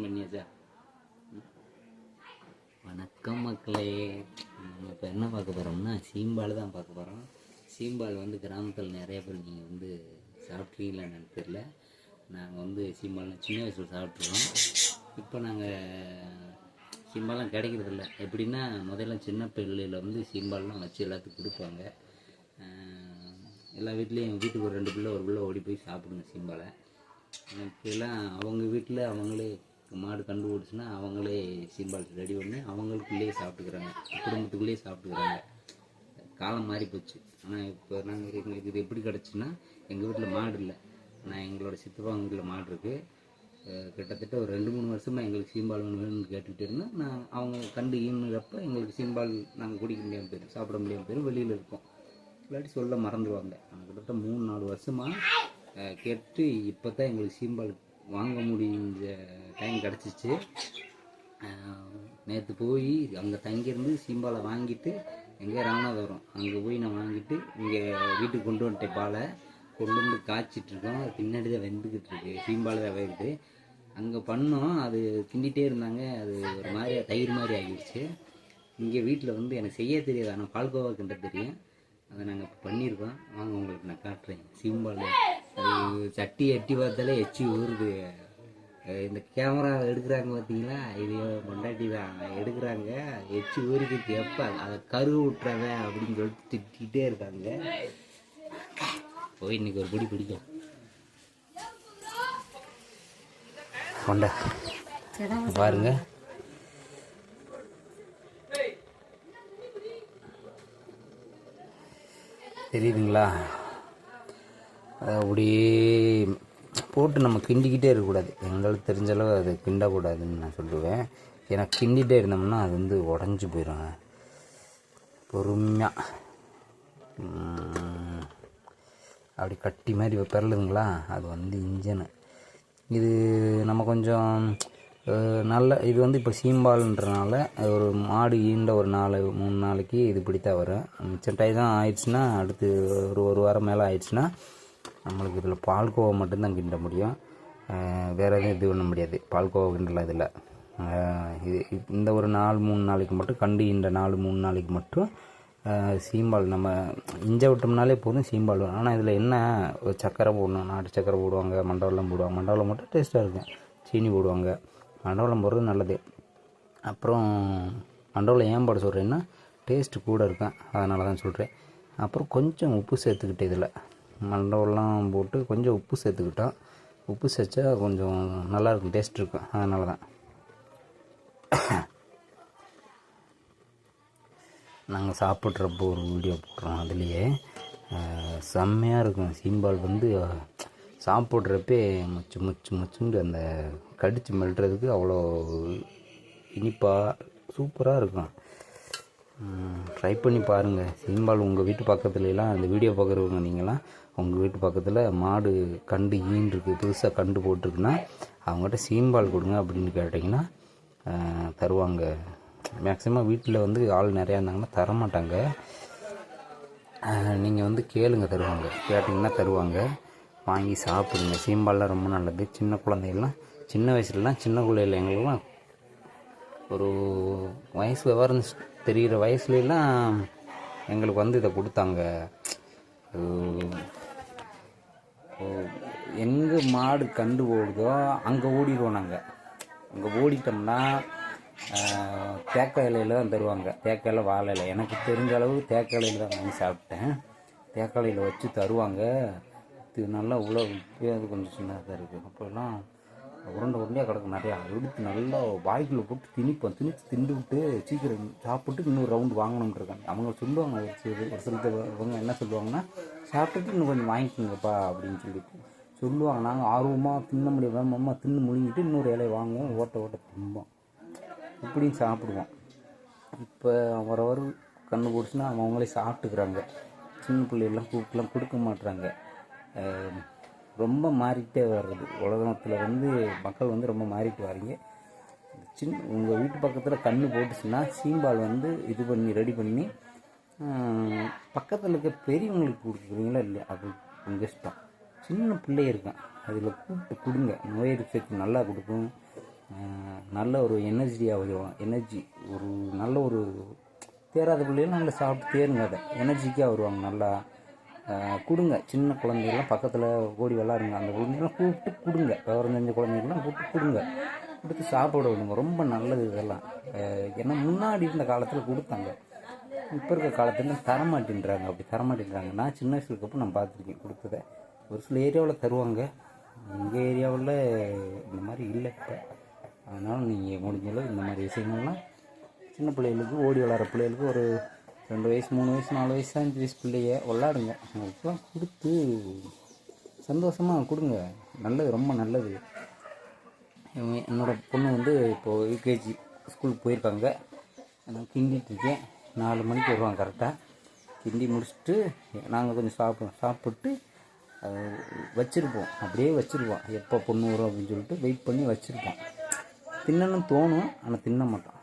பண்ணியாச்சா? வணக்கம் மக்களே. நம்ம இப்போ என்ன பார்க்க போகிறோம்னா சீம்பால் தான் பார்க்க போகிறோம். சீம்பால் வந்து கிராமத்தில் நிறைய பேர் நீங்கள் வந்து சாப்பிட்றீங்களா எனக்கு தெரியல. நாங்கள் வந்து சீம்பால்லாம் சின்ன வயசில் சாப்பிட்ருக்கோம். இப்போ நாங்கள் சீம்பால்லாம் கிடைக்கிறதில்ல. எப்படின்னா முதல்ல சின்ன பிள்ளையில் வந்து சீம்பால்லாம் வச்சு எல்லாத்துக்கும் கொடுப்பாங்க. எல்லா வீட்லேயும் எங்கள் வீட்டுக்கு ஒரு 2 பிள்ளை ஒரு பிள்ளை ஓடி போய் சாப்பிடுங்க சீம்பாலை. இப்போலாம் அவங்க வீட்டில் அவங்களே மாடு கண்டு ஓடிச்சுன்னா அவங்களே சீம்பால் ரெடி பண்ணி அவங்களுக்குள்ளேயே சாப்பிட்டுக்கிறாங்க, குடும்பத்துக்குள்ளேயே சாப்பிட்டுக்கிறாங்க. காலம் மாறி போச்சு. ஆனால் இப்போ எங்களுக்கு இது எப்படி கிடச்சின்னா, எங்கள் வீட்டில் மாடு இல்லை. ஆனால் எங்களோட சித்தப்பா வீட்டில் மாடு இருக்குது. கிட்டத்தட்ட ஒரு 2-3 வருஷமாக எங்களுக்கு சீம்பால் வேணும்னு கேட்டுக்கிட்டு இருந்தோம். அவங்க கண்டு ஈனுறப்ப எங்களுக்கு சீம்பால் நாங்கள் குடிக்க முடியாமல் போயிடும், சாப்பிட முடியாமல் போயிடும், வெளியில் இருக்கோம். இல்லாட்டி சொல்ல மறந்துடுவாங்க. கிட்டத்தட்ட 3-4 வருஷமாக கேட்டு இப்போ தான் எங்களுக்கு சீம்பால் வாங்க முடிஞ்ச டைம் கிடச்சிச்சு. நேற்று போய் அங்கே தங்கியிருந்து சீம்பாலை வாங்கிட்டு எங்கே ராமநாதபுரம் அங்கே போய் நான் வாங்கிட்டு இங்கே வீட்டுக்கு கொண்டு வந்துட்டேன். பாலை கொண்டு வந்து காய்ச்சிட்ருக்கோம். பின்னாடி தான் வெந்துக்கிட்டு இருக்கு, சீம்பால் தான் வேகுது. அங்கே பண்ணோம், அது கிண்டிகிட்டே இருந்தாங்க. அது ஒரு மாதிரி தயிர் மாதிரி ஆகிடுச்சு. இங்கே வீட்டில் வந்து எனக்கு செய்ய தெரியாது, ஆனால் பால்கோவா கிண்ட தெரியும். அதை நாங்கள் இப்போ பண்ணியிருக்கோம். வாங்க உங்களுக்கு நான் காட்டுறேன். சீம்பால் அது சட்டி எட்டி பார்த்தாலே எச்சி ஊறுது. இந்த கேமரா எடுக்கிறாங்க பார்த்தீங்களா, இது பொண்டாட்டி தான் எடுக்கிறாங்க. எச்சி ஊறிக்கிட்டு எப்போ அதை கருவு விட்டுறவன் அப்படின்னு சொல்லிட்டு திட்டிகிட்டே இருக்காங்க. போய் இன்னைக்கு ஒரு பிடி பிடிக்கும் கொண்டா பாருங்க. தெரியுதுங்களா? அப்படியே போட்டு நம்ம கிண்டிக்கிட்டே இருக்கக்கூடாது. எங்களுக்கு தெரிஞ்ச அளவு அதை கிண்டக்கூடாதுன்னு நான் சொல்லுவேன். ஏன்னா கிண்டிகிட்டே இருந்தோம்னா அது வந்து உடஞ்சி போயிடும். பொறுமையாக அப்படி கட்டி மாதிரி பெறலுங்களா, அது வந்து இன்ஜினு. இது நம்ம கொஞ்சம் நல்ல இது வந்து இப்போ சீம்பால்ன்றனால ஒரு மாடு ஈண்ட ஒரு 4-3 நாளைக்கு இது பிடித்தான் வரும். மிச்சம் டைம் தான் ஆயிடுச்சுன்னா, அடுத்து ஒரு வாரம் மேலே ஆயிடுச்சுன்னா நம்மளுக்கு இதில் பால்கோவா மட்டும்தான் கிண்ட முடியும். வேறு எதுவும் இது பண்ண முடியாது. பால்கோவா கிண்டலாம் இதில். இது இந்த ஒரு 4-3 நாளைக்கு மட்டும் கண்டு ஈண்ட 4-3 நாளைக்கு மட்டும் சீம்பால் நம்ம இஞ்ச விட்டோம்னாலே போதும், சீம்பால் வரும். ஆனால் இதில் என்ன சக்கரை போடணும், நாட்டு சக்கரை போடுவாங்க, மண்டவெல்லம் போடுவாங்க. மண்டவெல்லம் மட்டும் டேஸ்ட்டாக இருக்கும். சீனி போடுவாங்க. மண்டவெல்லம் போடுறது நல்லது. அப்புறம் மண்டவெல்லம் ஏன் போட சொல்கிறேன்னா டேஸ்ட்டு கூட இருக்கும், அதனால தான் சொல்கிறேன். அப்புறம் கொஞ்சம் உப்பு சேர்த்துக்கிட்டு இதில் மண்டவெல்லம் போட்டு கொஞ்சம் உப்பு சேர்த்துக்கிட்டோம். உப்பு சேர்த்தா கொஞ்சம் நல்லாயிருக்கும், டேஸ்ட் இருக்கும், அதனால தான். நாங்கள் சாப்பிட்றப்போ ஒரு வீடியோ போடுறோம், அதுலேயே செம்மையாக இருக்கும். சீம்பால் வந்து சாப்பிட்றப்பே முச்சுன்னு அந்த கடித்து மெல்றதுக்கு அவ்வளோ இனிப்பாக சூப்பராக இருக்கும். ட்ரை பண்ணி பாருங்கள். சீம்பால் உங்கள் வீட்டு பக்கத்துலலாம் அந்த வீடியோ பார்க்குறவங்க நீங்களாம் உங்கள் வீட்டு பக்கத்தில் மாடு கண்டு ஈன்ருக்கு, புதுசாக கண்டு போட்டிருக்குன்னா அவங்ககிட்ட சீம்பால் கொடுங்க அப்படின்னு கேட்டிங்கன்னா தருவாங்க. மேக்ஸிமம் வீட்டில் வந்து ஆள் நிறையா இருந்தாங்கன்னா தரமாட்டாங்க. நீங்கள் வந்து கேளுங்க, தருவாங்க. கேட்டிங்கன்னா தருவாங்க. வாங்கி சாப்பிடுங்க. சீம்பால்லாம் ரொம்ப நல்லது. சின்ன குழந்தைகள்லாம் சின்ன வயசுலலாம் சின்ன பிள்ளைகள் எங்களுக்குலாம் ஒரு வயசு விவரம் தெரிகிற வயசுலாம் எங்களுக்கு வந்து இதை கொடுத்தாங்க. எங்கே மாடு கண்டு ஓடுதோ அங்கே ஓடிடுவோம். நாங்கள் அங்கே ஓடிட்டோம்னா தேக்க இலையில் தான் தருவாங்க. தேக்க இலை, வாழை இலை. எனக்கு தெரிஞ்ச அளவு தேக்க இலையில் தான் வாங்கி சாப்பிட்டேன். தேக்க இலையில் வச்சு தருவாங்க. இது நல்லா உள்ள அது கொஞ்சம் சின்னதாக இருக்குது. அப்போல்லாம் உருண்டையாக கிடக்கும் நிறையா. எடுத்து நல்லா வாய்க்குள்ளே போட்டு திணிச்சு விட்டு சீக்கிரம் சாப்பிட்டு இன்னொரு ரவுண்டு வாங்கணும்னு இருக்காங்க. அவங்க சொல்லுவாங்க, ஒரு சிலவங்க என்ன சொல்லுவாங்கன்னா, சாப்பிட்டுட்டு இன்னும் கொஞ்சம் வாங்கிக்கோங்கப்பா அப்படின்னு சொல்லிட்டு சொல்லுவாங்க. நாங்கள் ஆர்வமாக தின்ன முடியாது, அம்மா தின்னு முழுங்கிட்டு இன்னொரு இலையை வாங்குவோம், ஓட்ட திம்போம், இப்படியும் சாப்பிடுவோம். இப்போ வரவர் கண்ணு போடுச்சுன்னா அவங்களே சாப்பிட்டுக்கிறாங்க. சின்ன பிள்ளைகள்லாம் கூப்பிட்டுலாம் கொடுக்க மாட்டுறாங்க. ரொம்ப மாறிக்கிட்டே வர்றது உலகத்தில் வந்து மக்கள் வந்து ரொம்ப மாறிட்டு வாரீங்க. உங்கள் வீட்டு பக்கத்தில் கன்று போட்டுச்சுன்னா சீம்பால் வந்து இது பண்ணி ரெடி பண்ணி பக்கத்தில் இருக்க பெரியவங்களுக்கு கொடுக்குறீங்களா இல்லையா, அது உங்கள் இஷ்டம். சின்ன பிள்ளை இருக்கான், அதில் கூப்பிட்டு கொடுங்க. நோய் எதிர்ப்பு சக்தி நல்லா கொடுக்கும். நல்ல ஒரு எனர்ஜியாக வரும். எனர்ஜி ஒரு நல்ல ஒரு தேராத பிள்ளைகளும் நல்லா சாப்பிட்டு தேருங்க. அதை எனர்ஜிக்காக வருவாங்க. நல்லா கொடுங்க. சின்ன குழந்தைகள்லாம் பக்கத்தில் ஓடி விளாடுங்க. அந்த குழந்தைகள்லாம் கூப்பிட்டு கொடுங்க. விவரம் தெரிஞ்ச குழந்தைகள்லாம் கூப்பிட்டு கொடுங்க. கொடுத்து சாப்பிட விடுங்க. ரொம்ப நல்லது இதெல்லாம். ஏன்னா முன்னாடி இருந்த காலத்தில் கொடுத்தாங்க. இப்போ இருக்க காலத்தில் தரமாட்டேன்றாங்க. அப்படி தரமாட்டேன்றாங்க. நான் சின்ன வயசுல இருக்கப்போ நான் பார்த்துருக்கேன் கொடுத்ததை. ஒரு சில ஏரியாவில் தருவாங்க. எங்கள் ஏரியாவில் இந்த மாதிரி இல்லை இப்போ. அதனால் நீங்கள் முடிஞ்சளவு இந்த மாதிரி விஷயங்கள்லாம் சின்ன பிள்ளைகளுக்கு, ஓடி விளாட்ற பிள்ளைகளுக்கு, ஒரு 2 வயசு 3 வயசு 4 வயசு 5 வயசு பிள்ளைய விளாடுங்க. அவங்களுக்குலாம் கொடுத்து சந்தோஷமாக கொடுங்க. நல்லது, ரொம்ப நல்லது. என்னோடய பொண்ணு வந்து இப்போது யூகேஜி ஸ்கூலுக்கு போயிருக்காங்க. நான் கிண்டிகிட்ருக்கேன். 4 மணிக்கு வருவாங்க கரெக்டாக. கிண்டி முடிச்சுட்டு நாங்கள் கொஞ்சம் சாப்பிட்டு வச்சுருப்போம். அப்படியே வச்சுருப்போம். எப்போ பொண்ணு வரும் அப்படின்னு சொல்லிட்டு வெயிட் பண்ணி வச்சுருப்போம். தின்னணும் தோணும், ஆனால் தின்ன மாட்டோம்.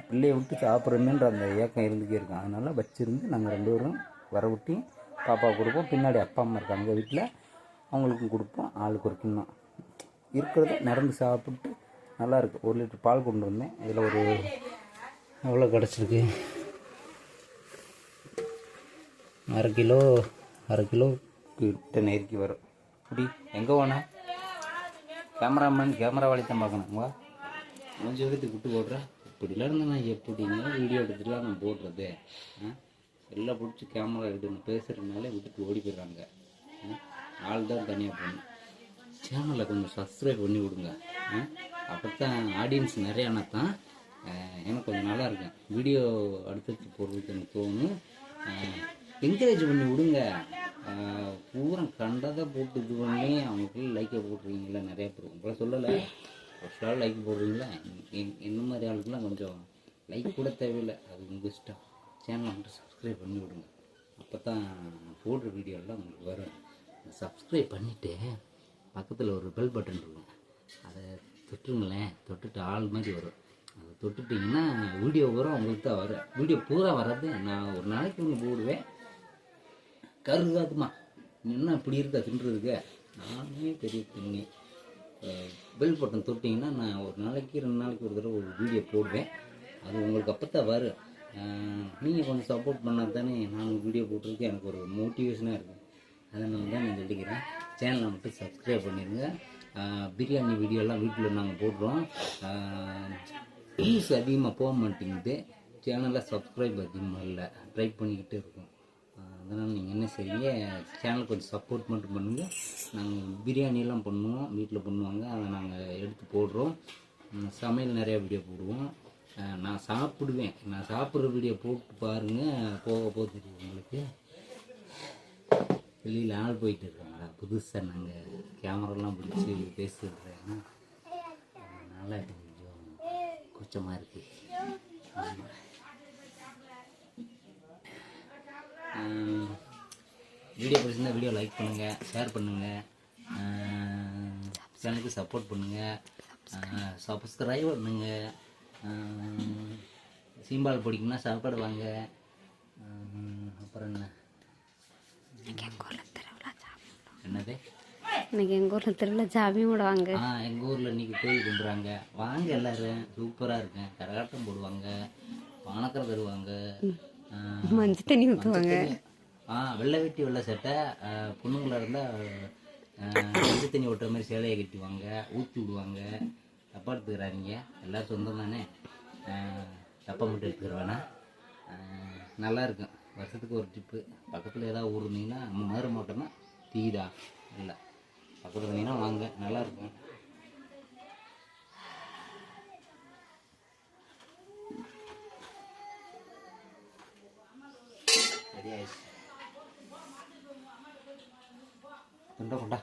பிள்ளையை விட்டு சாப்பிட்றமேன்ற அந்த ஏக்கம் இருந்துக்கே இருக்கும். அதனால் வச்சுருந்து நாங்கள் 2 பேரும் வர விட்டி பாப்பாவுக்கு கொடுப்போம். பின்னாடி அப்பா அம்மா இருக்காங்க வீட்டில், அவங்களுக்கும் கொடுப்போம். ஆளுக்கு ஒரு கிண்ணம் இருக்கிறத நடந்து சாப்பிட்டு நல்லாயிருக்கு. 1 லிட்டர் பால் கொண்டு வந்தேன். இதில் ஒரு எவ்வளோ கிடச்சிருக்கு, அரை கிலோ கிட்ட நெருக்கி வரும். இப்படி எங்கே போனா கேமரா வழித்தான் பார்க்கணுங்களா? கொஞ்சம் எடுத்து விட்டு போடுறேன். இப்படிலாம் இருந்தால் நான் எப்படின்னா வீடியோ எடுத்துட்டுலாம் நான் போடுறது. எல்லாம் பிடிச்சி கேமரா எடுத்து பேசுகிறதுனால விட்டுட்டு ஓடி போயிடுறாங்க. ஆள் தான் தனியாக போகணும். சேனலை கொஞ்சம் சப்ஸ்கிரைப் பண்ணி விடுங்க. அப்போ தான் ஆடியன்ஸ் நிறையானா தான் எனக்கு கொஞ்சம் நல்லா இருக்கும். வீடியோ அடுத்தடுத்து போடுறதுக்கு எனக்கு தோணும். என்கரேஜ் பண்ணி விடுங்க. பூரா கண்டதை போட்டு இது பண்ணி அவங்களுக்குள்ள லைக்கை போட்டுருக்கீங்களா? நிறையா பேர் உங்களை சொல்லலை, ஃபஸ்ட்டாக லைக் போடுறீங்களா? என்ன மாதிரி ஆளுக்கெல்லாம் கொஞ்சம் லைக் கூட தேவையில்லை. அது உங்கள் இஷ்டம். சேனலை மட்டும் சப்ஸ்கிரைப் பண்ணி விடுங்க. அப்போ தான் போடுற வீடியோலாம் உங்களுக்கு வரும். சப்ஸ்கிரைப் பண்ணிவிட்டு பக்கத்தில் ஒரு பெல் பட்டன் இருக்கும், அதை தொட்டுங்களேன். தொட்டுட்டு ஆள் மாதிரி வரும். அதை தொட்டுட்டிங்கன்னா வீடியோ பூரா உங்களுக்கு தான் வரும். வீடியோ பூரா வர்றது நான் ஒரு நாளைக்கு ஒன்று போடுவேன். கருகாதுமா என்ன இப்படி இருக்கா தின்றதுக்கு? நானே பெரிய திண்ணி. பெல் பட்டன் தொட்டிங்கன்னா நான் ஒரு நாளைக்கு 2 நாளைக்கு ஒரு தடவை ஒரு வீடியோ போடுவேன். அது உங்களுக்கு அப்போ தான் வரும். நீங்கள் கொஞ்சம் சப்போர்ட் பண்ணால் தானே நான் வீடியோ போட்டிருக்கேன். எனக்கு ஒரு மோட்டிவேஷனாக இருக்குது. அதனால தான் நான் சொல்லிக்கிறேன். சேனலை மட்டும் சப்ஸ்கிரைப் பண்ணிடுங்க. பிரியாணி வீடியோலாம் வீட்டில் நாங்கள் போடுறோம். வியூஸ் அதிகமாக போக மாட்டேங்குது. சேனலில் சப்ஸ்கிரைப் அதிகமாக இல்லை. ட்ரை பண்ணிக்கிட்டே இருக்கோம். அதனால் நீங்கள் என்ன செய்வீங்க, சேனல் கொஞ்சம் சப்போர்ட் மட்டும் பண்ணுங்கள். நாங்கள் பிரியாணியெல்லாம் பண்ணுவோம், வீட்டில் பண்ணுவாங்க. அதை நாங்கள் எடுத்து போடுறோம். சமையல் நிறையா வீடியோ போடுவோம். நான் சாப்பிடுவேன். நான் சாப்பிட்ற வீடியோ போட்டு பாருங்கள். போக தெரியும் உங்களுக்கு. வெளியில் ஆள் போயிட்டு இருக்காங்க. புதுசாக நாங்கள் கேமராலாம் பிடிச்சி பேசிடுறேன். அதனால் கொஞ்சம் கூச்சமாக இருக்குது. வீடியோ பிடிச்சிருந்தால் வீடியோ லைக் பண்ணுங்கள், ஷேர் பண்ணுங்கள், சேனலுக்கு சப்போர்ட் பண்ணுங்கள், சப்ஸ்கிரைப் பண்ணுங்கள். சீம்பால் பிடிக்குன்னா சாப்பாடு வாங்க. அப்புறம் என்ன என்னது இன்னைக்கு எங்கள் ஊரில் திருவிழா சாமி விடுவாங்க. எங்கள் ஊரில் இன்றைக்கி கோயில் கும்பிட்றாங்க. வாங்க எல்லோரும். சூப்பராக இருக்கும். கரகாட்டம் போடுவாங்க, பானக்கரை தருவாங்க, மஞ்சள் தண்ணி ஊற்றுவாங்க. வெள்ளை வெட்டி வெள்ளை சட்டை. பொண்ணுங்களாக இருந்தால் மஞ்சள் தண்ணி ஓட்டுற மாதிரி சேலையை கட்டுவாங்க, ஊற்றி விடுவாங்க. தப்பாக எடுத்துக்கிறாங்க. எல்லோரும் சொந்தம் தானே, தப்பா மட்டும் எடுத்துக்கிற வேணாம். நல்லாயிருக்கும். வருஷத்துக்கு ஒரு ட்ரிப்பு. பக்கத்தில் ஏதாவது ஊர் இருந்தீங்கன்னா, நம்ம மதுரை மாவட்டம்னா தீதா இல்லை, பக்கத்தில் இருந்தீங்கன்னா வாங்க, நல்லாயிருக்கும். ரெடி ஆயிடுச்சு. கொண்டா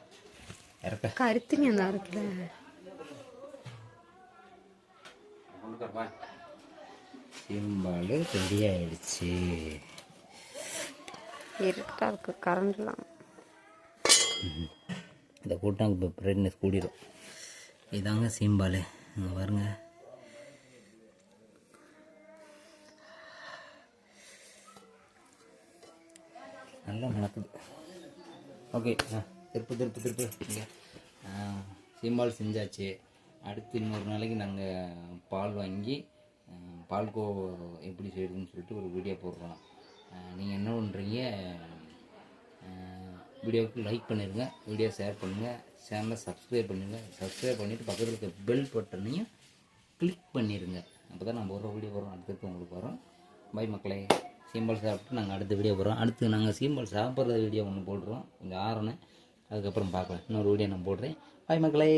இறக்க கருத்துங்க அந்த இருக்குல்ல. சீம்பால் ரெடி ஆயிடுச்சு. இருக்கா அதுக்கு கரண்ட்லாம். இந்த கூட்டம் இப்போ பிரெட்னஸ் கூடிடும். இதாங்க சீம்பால். பாருங்க, நல்லா மணக்குது. ஓகே, திருப்பு இங்கே சீம்பால் செஞ்சாச்சு. அடுத்து இன்னொரு நாளைக்கு நாங்கள் பால் வாங்கி பால்கோ எப்படி செய்யுதுன்னு சொல்லிட்டு ஒரு வீடியோ போடுறோம். நீங்கள் என்ன பண்ணுறீங்க, வீடியோவுக்கு லைக் பண்ணிடுங்க, வீடியோ ஷேர் பண்ணுங்கள், சேனலை சப்ஸ்கிரைப் பண்ணுங்கள். சப்ஸ்கிரைப் பண்ணிவிட்டு பக்கத்தில் இருக்க பெல் பட்டனையும் கிளிக் பண்ணிடுங்க. அப்போ தான் நம்ம ஒரு வீடியோ போடுறோம், அடுத்தடுத்து உங்களுக்கு வரும். பை மக்களே. சீம்பால் சாப்பிட்டு நாங்கள் அடுத்த வீடியோ போடுறோம். அடுத்து நாங்கள் சீம்பால் சாப்பிட்ற வீடியோ ஒன்று போடுறோம், கொஞ்சம் ஆறணும். அதுக்கப்புறம் பார்க்கலாம், இன்னொரு வீடியோ நான் போடுறேன். பை மக்களே.